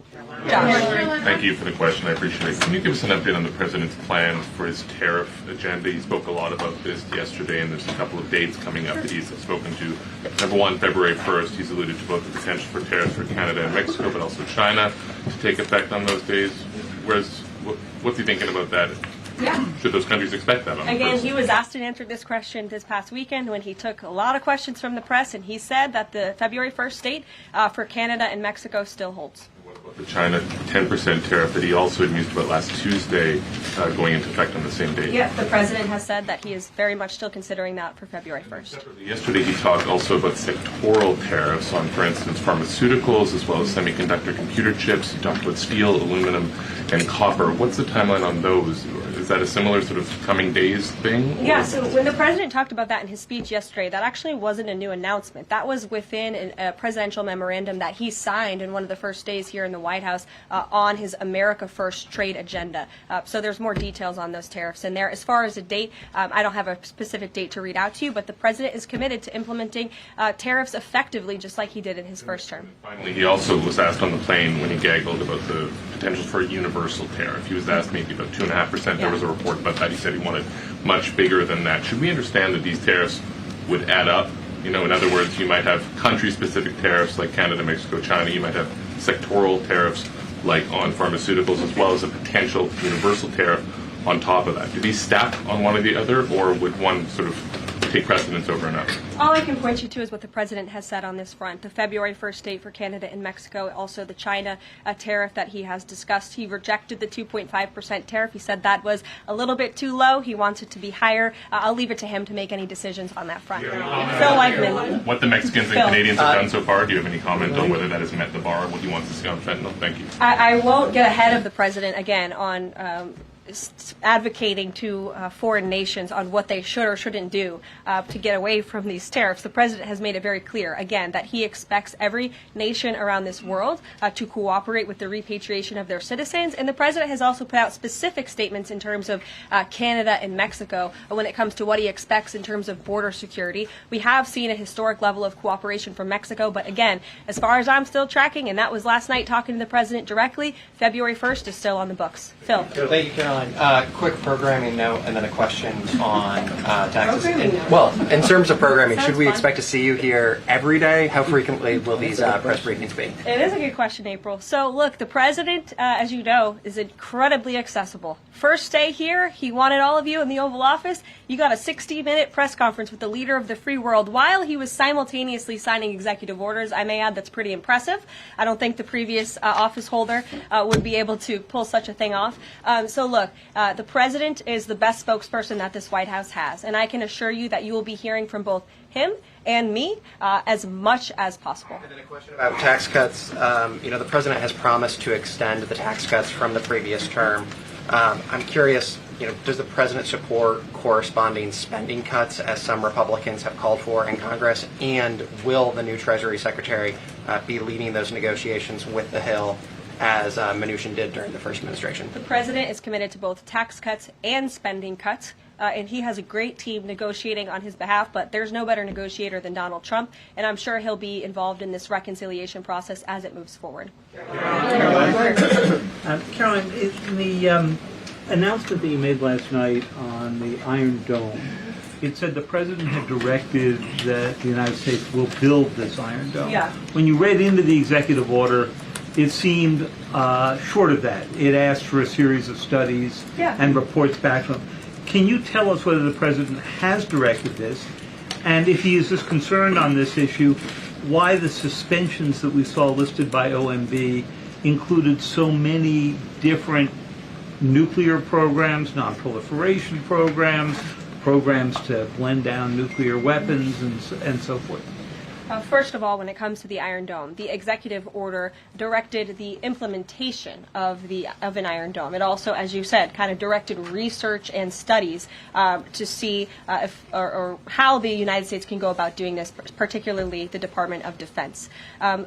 Josh. Thank you for the question. I appreciate it. Can you give us an update on the president's plans for his tariff agenda? He spoke a lot about this yesterday, and there's a couple of dates coming up that he's spoken to. Number one, February 1st, he's alluded to both the potential for tariffs for Canada and Mexico, but also China to take effect on those days. What's he thinking about that? Yeah. Should those countries expect that? Again, he was asked and answered this question this past weekend when he took a lot of questions from the press, and he said that the February 1st date for Canada and Mexico still holds. The China 10% tariff that he also had mused about last Tuesday going into effect on the same date. Yeah, the president has said that he is very much still considering that for February 1st. Yesterday he talked also about sectoral tariffs on, for instance, pharmaceuticals as well as semiconductor computer chips. He talked about steel, aluminum, and copper. What's the timeline on those? Is that a similar sort of coming days thing? Yeah, so when the president talked about that in his speech yesterday, that actually wasn't a new announcement. That was within a presidential memorandum that he signed in one of the first days here in the White House on his America First trade agenda. So there's more details on those tariffs in there. As far as a date, I don't have a specific date to read out to you, but the president is committed to implementing tariffs effectively, just like he did in his first term. Finally, he also was asked on the plane when he gaggled about the potential for a universal tariff. He was asked maybe about 2.5%. There was a report about that. He said he wanted much bigger than that. Should we understand that these tariffs would add up? You know, in other words, you might have country-specific tariffs like Canada, Mexico, China. You might have sectoral tariffs like on pharmaceuticals, as well as a potential universal tariff on top of that? Do these stack on one or the other, or would one sort of take precedence over another? All I can point you to is what the president has said on this front. The February 1st date for Canada and Mexico, also the China tariff that he has discussed. He rejected the 2.5% tariff. He said that was a little bit too low. He wants it to be higher. I'll leave it to him to make any decisions on that front. Phil Eichmann. What the Mexicans and Canadians have done so far, do you have any comment on whether that has met the bar, what he wants to see on fentanyl? Thank you. I won't get ahead of the president again on advocating to foreign nations on what they should or shouldn't do to get away from these tariffs. The president has made it very clear, again, that he expects every nation around this world to cooperate with the repatriation of their citizens. And the president has also put out specific statements in terms of Canada and Mexico when it comes to what he expects in terms of border security. We have seen a historic level of cooperation from Mexico, but again, as far as I'm still tracking, and that was last night talking to the president directly, February 1st is still on the books. Phil. Thank you, Caroline. Quick programming note and then a question on taxes. In terms of programming, should we expect to see you here every day? How frequently will these press briefings be? It is a good question, April. So look, the president, as you know, is incredibly accessible. First day here, he wanted all of you in the Oval Office. You got a 60-minute press conference with the leader of the free world while he was simultaneously signing executive orders. I may add that's pretty impressive. I don't think the previous office holder would be able to pull such a thing off. So look, the president is the best spokesperson that this White House has, and I can assure you that you will be hearing from both him and me as much as possible. And then a question about tax cuts. The president has promised to extend the tax cuts from the previous term. I'm curious, does the president support corresponding spending cuts, as some Republicans have called for in Congress? And will the new Treasury Secretary be leading those negotiations with the Hill, as Mnuchin did during the first administration? The president is committed to both tax cuts and spending cuts, and he has a great team negotiating on his behalf, but there's no better negotiator than Donald Trump, and I'm sure he'll be involved in this reconciliation process as it moves forward. Caroline, in the announcement that you made last night on the Iron Dome, it said the president had directed that the United States will build this Iron Dome. Yeah. When you read into the executive order, it seemed short of that. It asked for a series of studies and reports back to him. Can you tell us whether the president has directed this? And if he is as concerned on this issue, why the suspensions that we saw listed by OMB included so many different nuclear programs, non-proliferation programs, programs to blend down nuclear weapons, and so forth? First of all, when it comes to the Iron Dome, the executive order directed the implementation of an Iron Dome. It also, as you said, kind of directed research and studies to see if or how the United States can go about doing this, particularly the Department of Defense.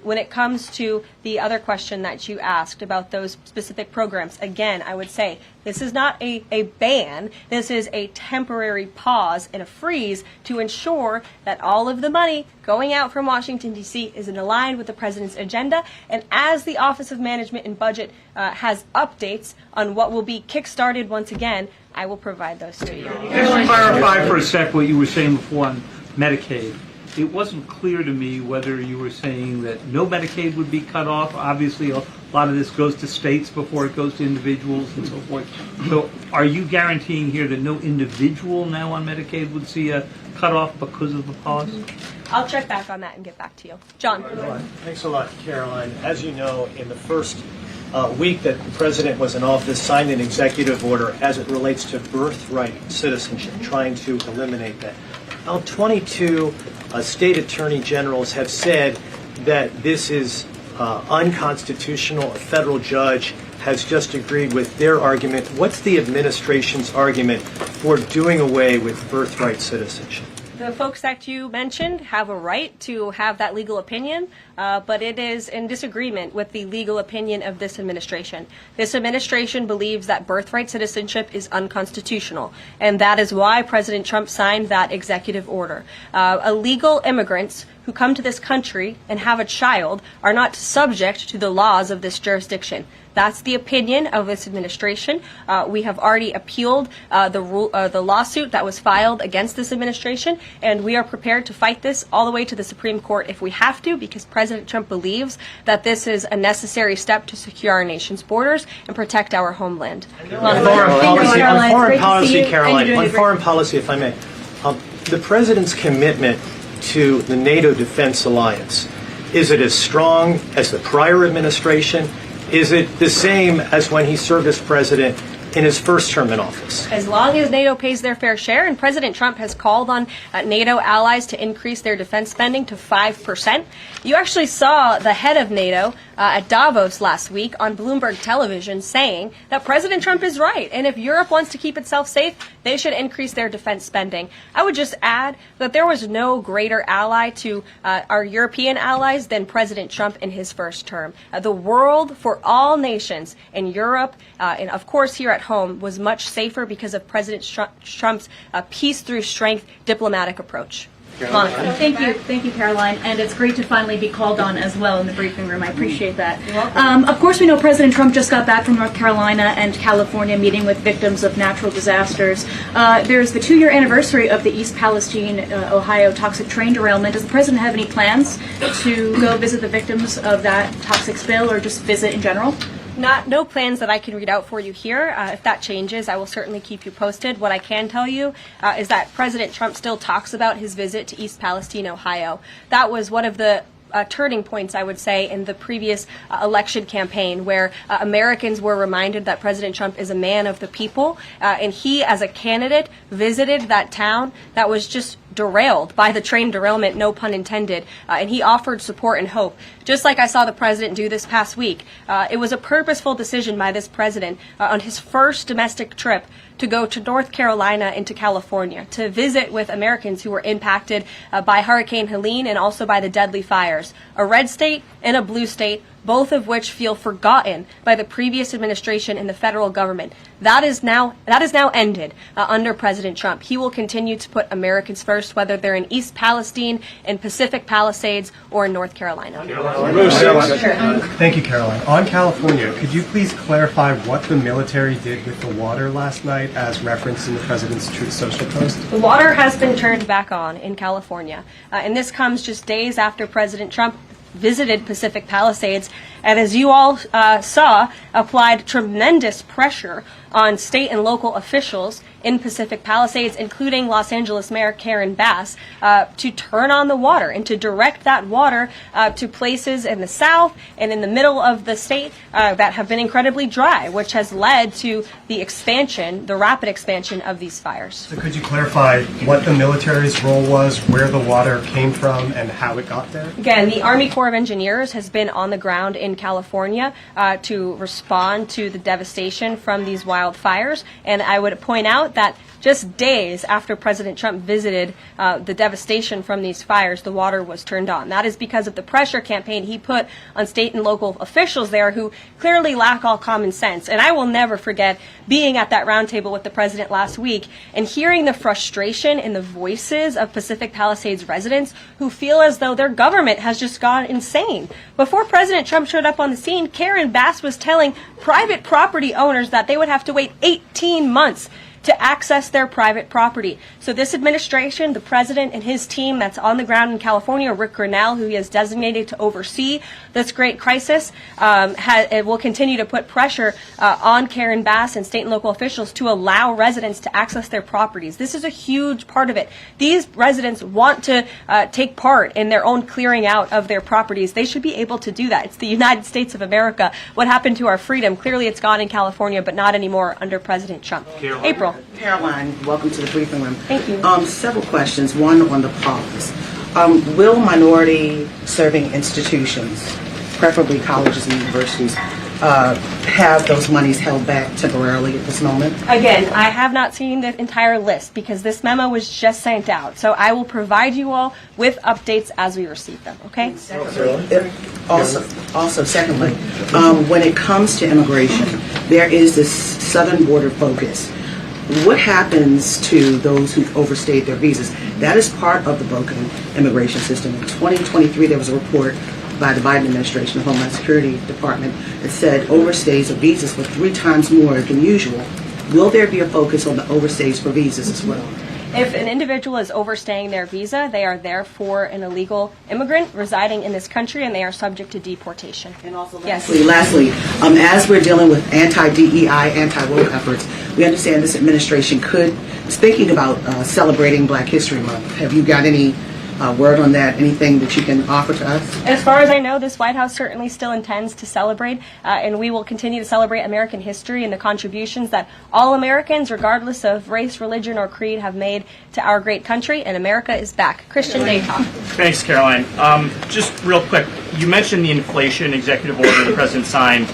When it comes to the other question that you asked about those specific programs, again, I would say this is not a ban. This is a temporary pause and a freeze to ensure that all of the money going out from Washington, D.C. is in line with the president's agenda. And as the Office of Management and Budget has updates on what will be kickstarted once again, I will provide those to you. Just to clarify for a sec what you were saying before on Medicaid. It wasn't clear to me whether you were saying that no Medicaid would be cut off. Obviously, a lot of this goes to states before it goes to individuals and so forth. So are you guaranteeing here that no individual now on Medicaid would see a cutoff because of the pause? I'll check back on that and get back to you. John. Thanks a lot, Caroline. As you know, in the first week that the president was in office, signed an executive order as it relates to birthright citizenship, trying to eliminate that. Now, 22 state attorney generals have said that this is unconstitutional. A federal judge has just agreed with their argument. What's the administration's argument for doing away with birthright citizenship? The folks that you mentioned have a right to have that legal opinion, but it is in disagreement with the legal opinion of this administration. This administration believes that birthright citizenship is unconstitutional, and that is why President Trump signed that executive order. Illegal immigrants who come to this country and have a child are not subject to the laws of this jurisdiction. That's the opinion of this administration. We have already appealed the lawsuit that was filed against this administration, and we are prepared to fight this all the way to the Supreme Court if we have to, because President Trump believes that this is a necessary step to secure our nation's borders and protect our homeland. On foreign policy, if I may, the president's commitment to the NATO defense alliance, is it as strong as the prior administration? Is it the same as when he served as president in his first term in office? As long as NATO pays their fair share, and President Trump has called on NATO allies to increase their defense spending to 5%. You actually saw the head of NATO at Davos last week on Bloomberg television saying that President Trump is right, and if Europe wants to keep itself safe, they should increase their defense spending. I would just add that there was no greater ally to our European allies than President Trump in his first term. The world for all nations in Europe, and of course here at home, was much safer because of President Trump's peace through strength diplomatic approach. Thank you, Caroline. And it's great to finally be called on as well in the briefing room. I appreciate that. You're welcome. Of course, we know President Trump just got back from North Carolina and California meeting with victims of natural disasters. There's the 2-year anniversary of the East Palestine, Ohio toxic train derailment. Does the president have any plans to go visit the victims of that toxic spill or just visit in general? No plans that I can read out for you here. If that changes, I will certainly keep you posted. What I can tell you is that President Trump still talks about his visit to East Palestine, Ohio. That was one of the turning points, I would say, in the previous election campaign, where Americans were reminded that President Trump is a man of the people, and he, as a candidate, visited that town that was just derailed by the train derailment, no pun intended, and he offered support and hope, just like I saw the president do this past week. It was a purposeful decision by this president on his first domestic trip to go to North Carolina and to California to visit with Americans who were impacted by Hurricane Helene and also by the deadly fires. A red state and a blue state, both of which feel forgotten by the previous administration and the federal government. That is now ended under President Trump. He will continue to put Americans first, whether they're in East Palestine, in Pacific Palisades, or in North Carolina. Thank you, Caroline. On California, could you please clarify what the military did with the water last night as referenced in the president's Truth Social post? The water has been turned back on in California, and this comes just days after President Trump visited Pacific Palisades, and as you all saw, applied tremendous pressure on state and local officials in Pacific Palisades, including Los Angeles Mayor Karen Bass, to turn on the water and to direct that water to places in the south and in the middle of the state that have been incredibly dry, which has led to the expansion, the rapid expansion of these fires. So could you clarify what the military's role was, where the water came from, and how it got there? Again, the Army Corps of Engineers has been on the ground in California to respond to the devastation from these wildfires, and I would point out that just days after President Trump visited the devastation from these fires, the water was turned on. That is because of the pressure campaign he put on state and local officials there who clearly lack all common sense. And I will never forget being at that roundtable with the president last week and hearing the frustration in the voices of Pacific Palisades residents who feel as though their government has just gone insane. Before President Trump showed up on the scene, Karen Bass was telling private property owners that they would have to wait 18 months to access their private property. So this administration, the president and his team that's on the ground in California, Rick Grinnell, who he has designated to oversee this great crisis, it will continue to put pressure on Karen Bass and state and local officials to allow residents to access their properties. This is a huge part of it. These residents want to take part in their own clearing out of their properties. They should be able to do that. It's the United States of America. What happened to our freedom? Clearly it's gone in California, but not anymore under President Trump. April. Caroline, welcome to the briefing room. Thank you. Several questions. One on the pause. Will minority-serving institutions, preferably colleges and universities, have those monies held back temporarily at this moment? Again, I have not seen the entire list because this memo was just sent out. So I will provide you all with updates as we receive them, okay? Also, secondly, when it comes to immigration, there is this southern border focus. What happens to those who've overstayed their visas? That is part of the broken immigration system. In 2023, there was a report by the Biden administration, the Homeland Security Department, that said overstays of visas were 3 times more than usual. Will there be a focus on the overstays for visas as well? If an individual is overstaying their visa, they are therefore an illegal immigrant residing in this country, and they are subject to deportation. And also, yes. Lastly, as we're dealing with anti-DEI, anti-woke efforts, we understand this administration is thinking about celebrating Black History Month. Have you got any word on that? Anything that you can offer to us? As far as I know, this White House certainly still intends to celebrate, and we will continue to celebrate American history and the contributions that all Americans, regardless of race, religion, or creed, have made to our great country, and America is back. Christian Dayton. Thanks, Caroline. Just real quick, you mentioned the inflation executive order the president signed,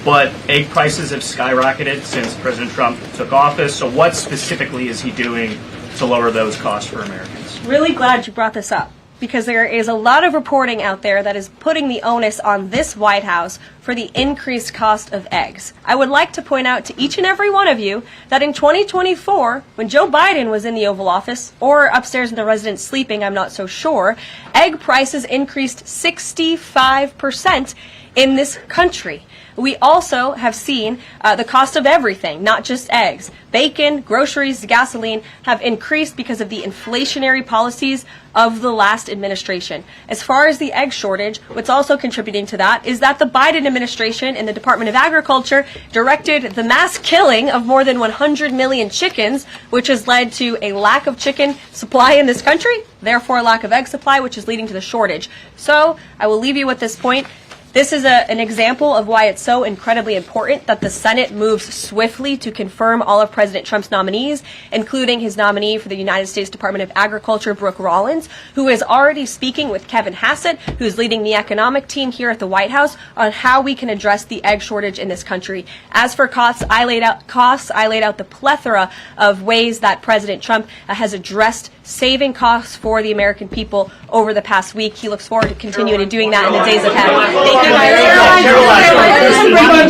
but egg prices have skyrocketed since President Trump took office. So what specifically is he doing to lower those costs for Americans? Really glad you brought this up, because there is a lot of reporting out there that is putting the onus on this White House for the increased cost of eggs. I would like to point out to each and every one of you that in 2024, when Joe Biden was in the Oval Office, or upstairs in the residence sleeping, I'm not so sure, egg prices increased 65% in this country. We also have seen the cost of everything, not just eggs. Bacon, groceries, gasoline have increased because of the inflationary policies of the last administration. As far as the egg shortage, what's also contributing to that is that the Biden administration and the Department of Agriculture directed the mass killing of more than 100 million chickens, which has led to a lack of chicken supply in this country, therefore a lack of egg supply, which is leading to the shortage. So I will leave you with this point. This is an example of why it's so incredibly important that the Senate moves swiftly to confirm all of President Trump's nominees, including his nominee for the United States Department of Agriculture, Brooke Rollins, who is already speaking with Kevin Hassett, who's leading the economic team here at the White House, on how we can address the egg shortage in this country. As for costs, I laid out the plethora of ways that President Trump has addressed saving costs for the American people over the past week. He looks forward to continuing to doing that in the days ahead. Thank you.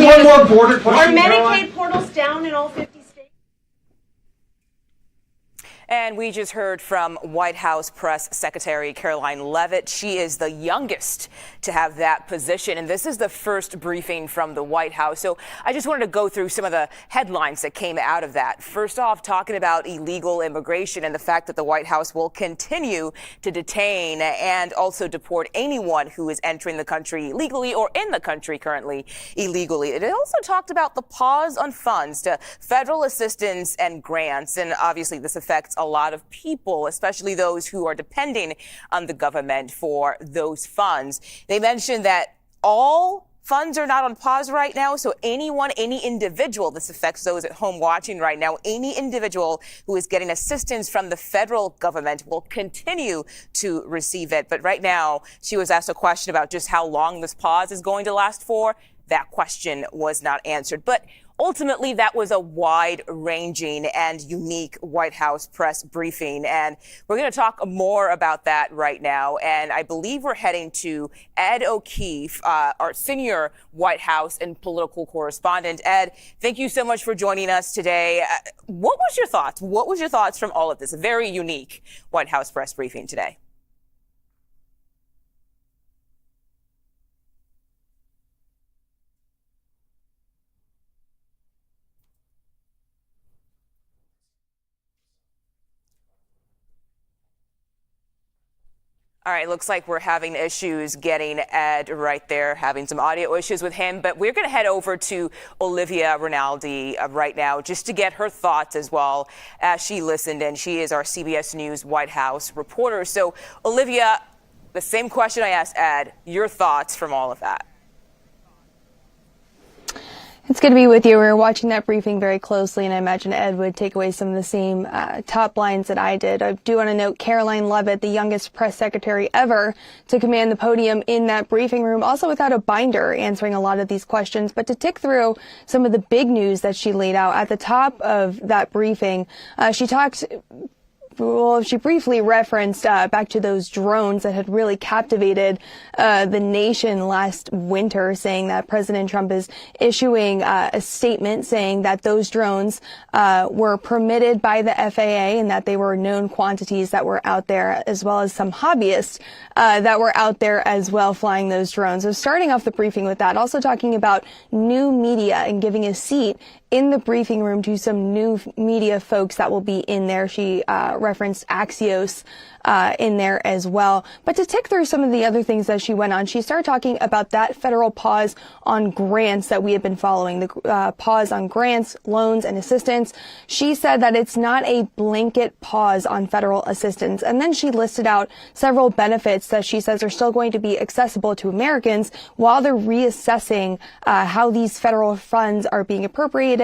One more border question. Are Medicaid portals down in all 50 states? And we just heard from White House Press Secretary Karoline Leavitt. She is the youngest to have that position, and this is the first briefing from the White House. So I just wanted to go through some of the headlines that came out of that. First off, talking about illegal immigration and the fact that the White House will continue to detain and also deport anyone who is entering the country illegally or in the country currently illegally. It also talked about the pause on funds to federal assistance and grants, and obviously this affects a lot of people, especially those who are depending on the government for those funds. They mentioned that all funds are not on pause right now, so any individual, this affects those at home watching right now, any individual who is getting assistance from the federal government will continue to receive it. But right now, she was asked a question about just how long this pause is going to last for. That question was not answered. But ultimately, that was a wide-ranging and unique White House press briefing, and we're going to talk more about that right now. And I believe we're heading to Ed O'Keefe, our senior White House and political correspondent. Ed, thank you so much for joining us today. What was your thoughts? What was your thoughts from all of this? A very unique White House press briefing today. All right, looks like we're having issues getting Ed right there, having some audio issues with him. But we're going to head over to Olivia Rinaldi right now just to get her thoughts as well as she listened in. She is our CBS News White House reporter. So, Olivia, the same question I asked Ed, your thoughts from all of that. It's good to be with you. We were watching that briefing very closely, and I imagine Ed would take away some of the same top lines that I did. I do want to note Karoline Leavitt, the youngest press secretary ever to command the podium in that briefing room, also without a binder, answering a lot of these questions. But to tick through some of the big news that she laid out at the top of that briefing, she talked she briefly referenced back to those drones that had really captivated the nation last winter, saying that President Trump is issuing a statement saying that those drones were permitted by the FAA and that they were known quantities that were out there, as well as some hobbyists that were out there as well flying those drones. So starting off the briefing with that, also talking about new media and giving a seat in the briefing room to some new media folks that will be in there. She referenced Axios in there as well. But to tick through some of the other things that she went on, she started talking about that federal pause on grants that we have been following, the pause on grants, loans, and assistance. She said that it's not a blanket pause on federal assistance. And then she listed out several benefits that she says are still going to be accessible to Americans while they're reassessing how these federal funds are being appropriated.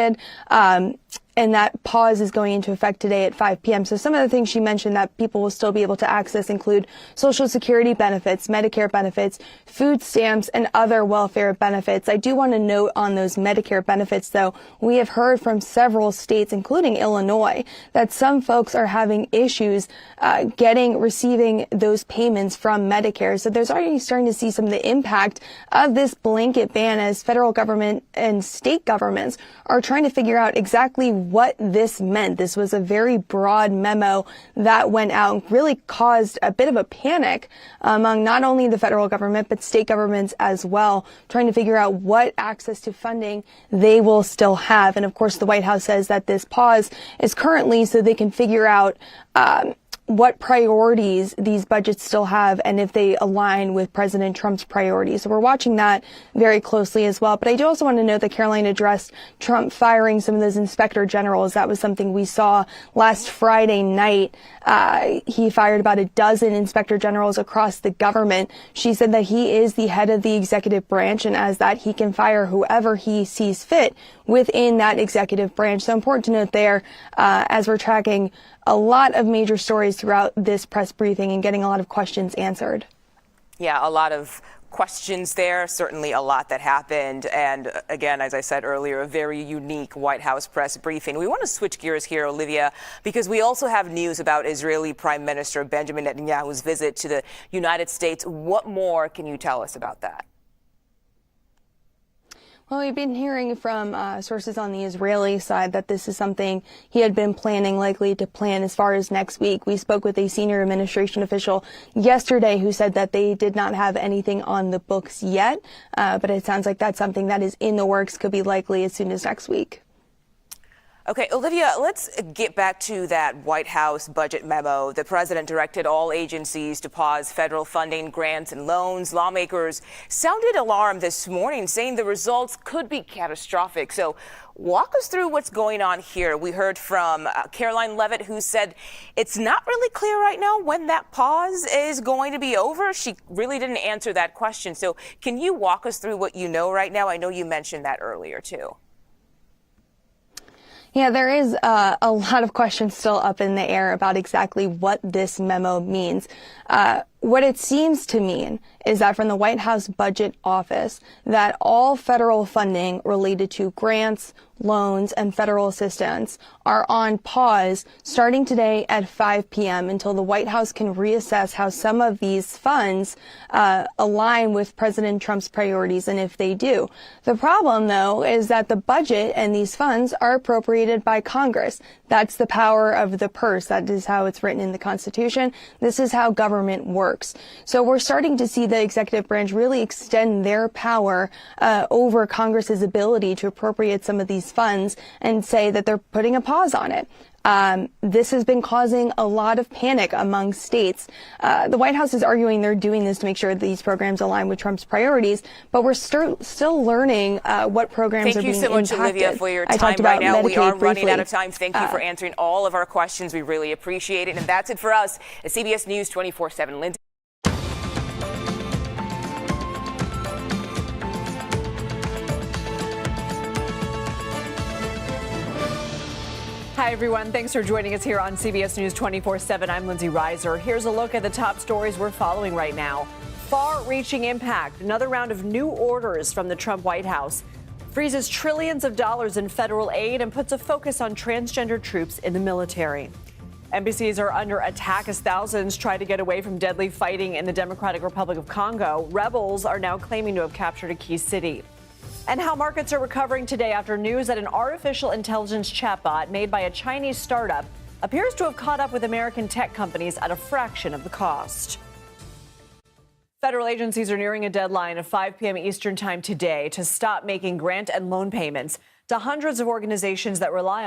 And that pause is going into effect today at 5 p.m. So some of the things she mentioned that people will still be able to access include Social Security benefits, Medicare benefits, food stamps, and other welfare benefits. I do want to note on those Medicare benefits, though, we have heard from several states, including Illinois, that some folks are having issues receiving those payments from Medicare. So there's already starting to see some of the impact of this blanket ban as federal government and state governments are trying to figure out exactly what this meant. This was a very broad memo that went out and really caused a bit of a panic among not only the federal government, but state governments as well, trying to figure out what access to funding they will still have. And of course, the White House says that this pause is currently so they can figure out what priorities these budgets still have and if they align with President Trump's priorities. So we're watching that very closely as well. But I do also want to note that Karoline addressed Trump firing some of those inspector generals. That was something we saw last Friday night. He fired about a dozen inspector generals across the government. She said that he is the head of the executive branch, and as that, he can fire whoever he sees fit within that executive branch. So important to note there, as we're tracking a lot of major stories throughout this press briefing and getting a lot of questions answered. Yeah, a lot of questions there, certainly a lot that happened. And again, as I said earlier, a very unique White House press briefing. We want to switch gears here, Olivia, because we also have news about Israeli Prime Minister Benjamin Netanyahu's visit to the United States. What more can you tell us about that? Well, we've been hearing from sources on the Israeli side that this is something he had been likely to plan as far as next week. We spoke with a senior administration official yesterday who said that they did not have anything on the books yet, but it sounds like that's something that is in the works, could be likely as soon as next week. Okay, Olivia, let's get back to that White House budget memo. The president directed all agencies to pause federal funding, grants, and loans. Lawmakers sounded alarm this morning, saying the results could be catastrophic. So walk us through what's going on here. We heard from Karoline Leavitt, who said it's not really clear right now when that pause is going to be over. She really didn't answer that question. So can you walk us through what you know right now? I know you mentioned that earlier, too. Yeah, there is a lot of questions still up in the air about exactly what this memo means. What it seems to mean is that from the White House Budget Office, that all federal funding related to grants, loans, and federal assistance are on pause starting today at 5 p.m. until the White House can reassess how some of these funds align with President Trump's priorities, and if they do. The problem, though, is that the budget and these funds are appropriated by Congress. That's the power of the purse. That is how it's written in the Constitution. This is how government works. So we're starting to see the executive branch really extend their power over Congress's ability to appropriate some of these funds and say that they're putting a pause on it. This has been causing a lot of panic among states. The White House is arguing they're doing this to make sure that these programs align with Trump's priorities, but we're still learning what programs are being impacted. Thank you so much, Olivia, for your time right now. We are running out of time. Thank you for answering all of our questions. We really appreciate it. And that's it for us at CBS News 24/7. Lindsay. Hi, everyone. Thanks for joining us here on CBS News 24/7. I'm Lindsay Reiser. Here's a look at the top stories we're following right now. Far-reaching impact. Another round of new orders from the Trump White House freezes trillions of dollars in federal aid and puts a focus on transgender troops in the military. Embassies are under attack as thousands try to get away from deadly fighting in the Democratic Republic of Congo. Rebels are now claiming to have captured a key city. And how markets are recovering today after news that an artificial intelligence chatbot made by a Chinese startup appears to have caught up with American tech companies at a fraction of the cost. Federal agencies are nearing a deadline of 5 p.m. Eastern Time today to stop making grant and loan payments to hundreds of organizations that rely on them.